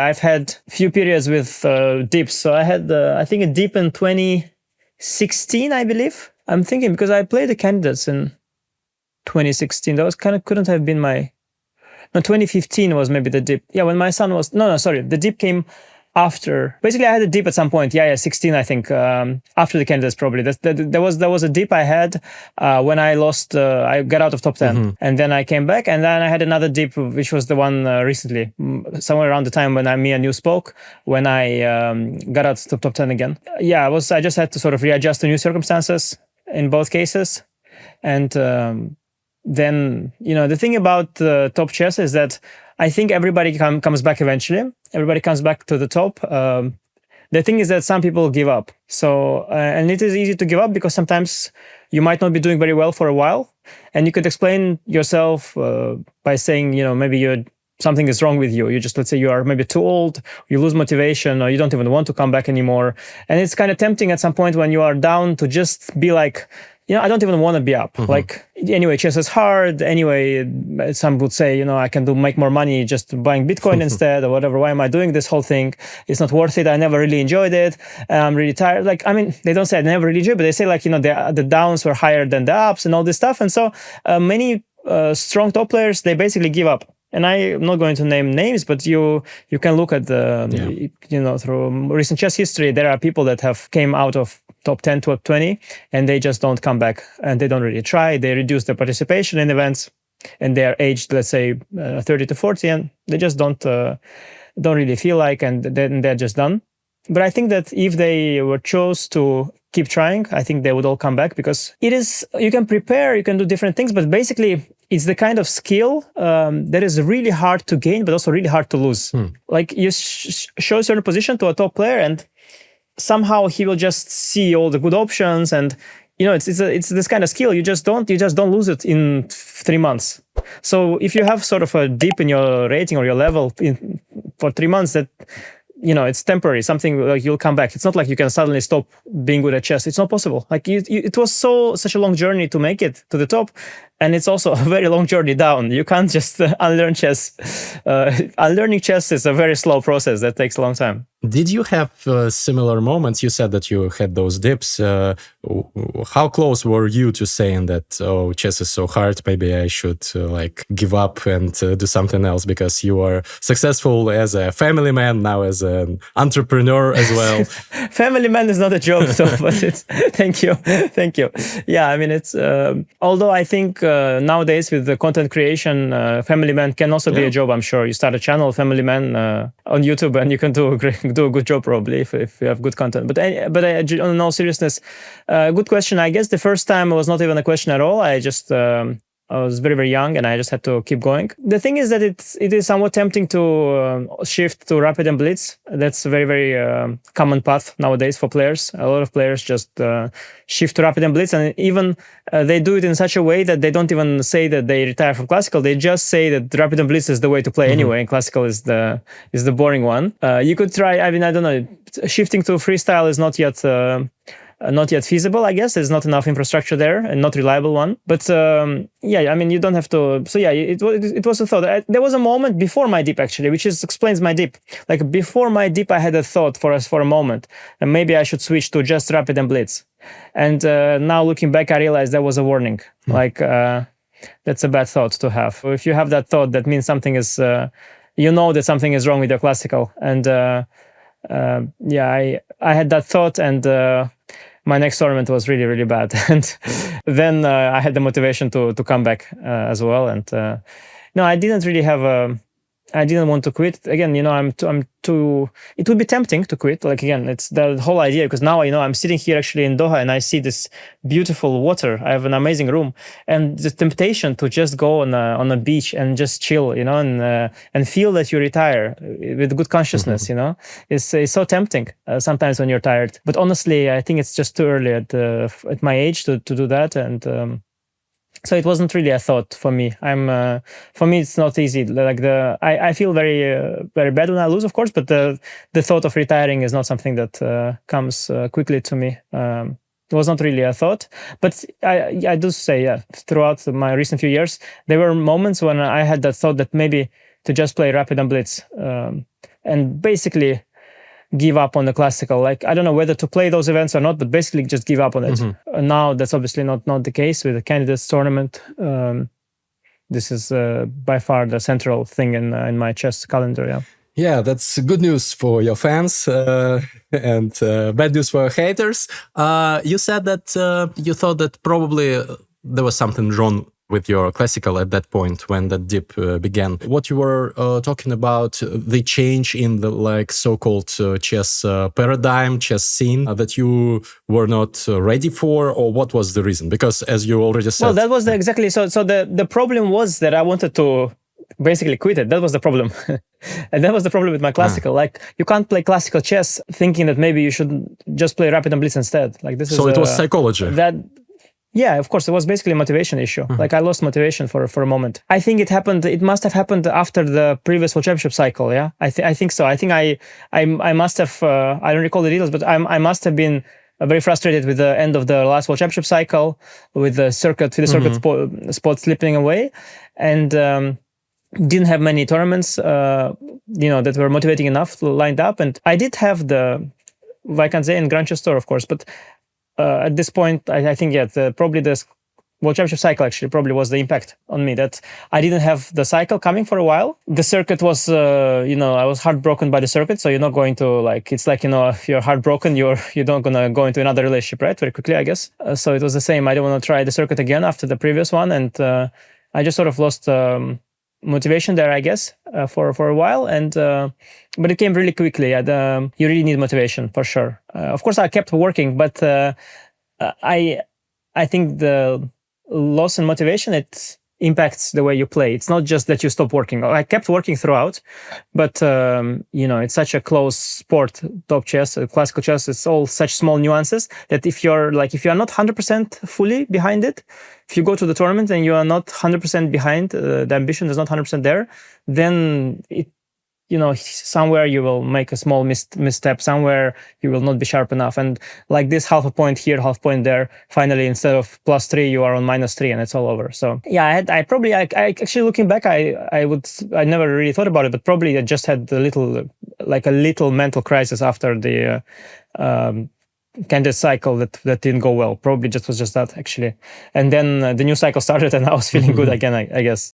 I've had few periods with dips. So I had, I think, a dip in 2016, I believe. I'm thinking because I played the candidates in 2016. That was couldn't have been my... No, 2015 was maybe the dip. Yeah, when my son was... No, sorry. The dip came after. Basically, I had a dip at some point. Yeah, 16, I think. After the candidates, probably. There was a dip I had when I lost... I got out of top 10. And then I came back. And then I had another dip, which was the one recently. Somewhere around the time when me and you spoke, when I got out of top 10 again. Yeah, I just had to sort of readjust to new circumstances in both cases. And... then, the thing about top chess is that I think everybody comes back eventually. Everybody comes back to the top. The thing is that some people give up. So, and it is easy to give up because sometimes you might not be doing very well for a while. And you could explain yourself by saying, maybe something is wrong with you. You just, let's say you are maybe too old, you lose motivation, or you don't even want to come back anymore. And it's kind of tempting at some point when you are down to just be like, I don't even want to be up. Like, anyway, chess is hard. Anyway, some would say, I can make more money just buying Bitcoin instead or whatever. Why am I doing this whole thing? It's not worth it. I never really enjoyed it. I'm really tired. Like, I mean, they don't say I never really enjoyed it, but they say like, the downs were higher than the ups and all this stuff. And so many strong top players, they basically give up. And I'm not going to name names, but you can look at through recent chess history, there are people that have came out of top 10 to top 20, and they just don't come back, and they don't really try. They reduce their participation in events, and they're aged, let's say, 30 to 40, and they just don't really feel like, and then they're just done. But I think that if they were chose to keep trying, I think they would all come back, because you can prepare, you can do different things, but basically it's the kind of skill that is really hard to gain, but also really hard to lose. Like you show a certain position to a top player, and somehow he will just see all the good options, and it's this kind of skill. You just don't lose it in 3 months. So if you have sort of a dip in your rating or your level for 3 months, that it's temporary. Something like you'll come back. It's not like you can suddenly stop being good at chess. It's not possible. Like it was such a long journey to make it to the top, and it's also a very long journey down. You can't just unlearn chess. Unlearning chess is a very slow process that takes a long time. Did you have similar moments? You said that you had those dips. How close were you to saying that, chess is so hard, maybe I should give up and do something else, because you are successful as a family man, now as an entrepreneur as well? Family man is not a job, though, but it's... Thank you. Yeah, I mean, it's... although I think nowadays with the content creation, family man can also be a job, I'm sure. You start a channel, family man, on YouTube, and you can do a good job probably if you have good content. But on all seriousness, good question. I guess the first time it was not even a question at all. I was very, very young, and I just had to keep going. The thing is that it is somewhat tempting to shift to rapid and blitz. That's a very, very common path nowadays for players. A lot of players just shift to rapid and blitz, and even they do it in such a way that they don't even say that they retire from classical. They just say that rapid and blitz is the way to play anyway, and classical is the boring one. You could try. I mean, I don't know. Shifting to freestyle is not yet feasible, I guess. There's not enough infrastructure there, and not reliable one. But I mean, you don't have to. So yeah, it was a thought. There was a moment before my dip, actually, which explains my dip. Like before my dip, I had a thought for a moment, and maybe I should switch to just rapid and blitz. And now looking back, I realized that was a warning. Like that's a bad thought to have. If you have that thought, that means something is. That something is wrong with your classical. And I had that thought, and my next tournament was really, really bad. And then I had the motivation to come back as well. And no, I didn't really have I didn't want to quit. Again, I'm too. It would be tempting to quit. Like again, it's the whole idea, because now I'm sitting here actually in Doha, and I see this beautiful water. I have an amazing room, and the temptation to just go on a beach and just chill, and feel that you retire with good consciousness, is so tempting sometimes when you're tired. But honestly, I think it's just too early at my age to do that, and. So it wasn't really a thought for me. For me, it's not easy. Like I feel very, very bad when I lose, of course. But the thought of retiring is not something that comes quickly to me. It was not really a thought. But I do say, throughout my recent few years, there were moments when I had that thought that maybe to just play rapid and blitz and basically give up on the classical. Like, I don't know whether to play those events or not, but basically just give up on it. Now that's obviously not the case with the candidates tournament. This is by far the central thing in my chess calendar. Yeah. Yeah, that's good news for your fans and bad news for haters. You said that you thought that probably there was something wrong with your classical at that point when that dip began. What you were talking about, the change in the like so-called chess paradigm, chess scene that you were not ready for, or what was the reason? Because as you already said... Well, that was exactly... So the problem was that I wanted to basically quit it. That was the problem. And that was the problem with my classical. Like, you can't play classical chess thinking that maybe you should just play rapid and blitz instead. Like, this is... So it was psychology. Yeah, of course, it was basically a motivation issue. Like, I lost motivation for a moment. I think it must have happened after the previous World Championship cycle, yeah? I think so. I think I must have, I don't recall the details, but I must have been very frustrated with the end of the last World Championship cycle, with the circuit spot slipping away, and didn't have many tournaments, that were motivating enough lined up. And I did have the Vaikanze and Grand Chess Tour, of course, but at this point, I think, probably the World Championship cycle actually probably was the impact on me, that I didn't have the cycle coming for a while. The circuit was, I was heartbroken by the circuit. So you're not going to it's like, if you're heartbroken, you're not going to go into another relationship, right? Very quickly, I guess. So it was the same. I didn't want to try the circuit again after the previous one. And I just sort of lost motivation there, I guess, for a while. And but it came really quickly. You really need motivation for sure. Of course, I kept working, but I think the loss in motivation, it impacts the way you play. It's not just that you stop working. I kept working throughout, but it's such a close sport, top chess, classical chess. It's all such small nuances that if you're not 100% fully behind it, if you go to the tournament and you are not 100% behind, the ambition is not 100% there, then somewhere you will make a small misstep, somewhere you will not be sharp enough. And like this, half a point here, half point there, finally, instead of +3, you are on -3 and it's all over. So yeah, I actually, looking back, I never really thought about it, but probably I just had a little mental crisis after the candidate cycle that didn't go well. Probably was just that, actually. And then the new cycle started and I was feeling good again, I guess.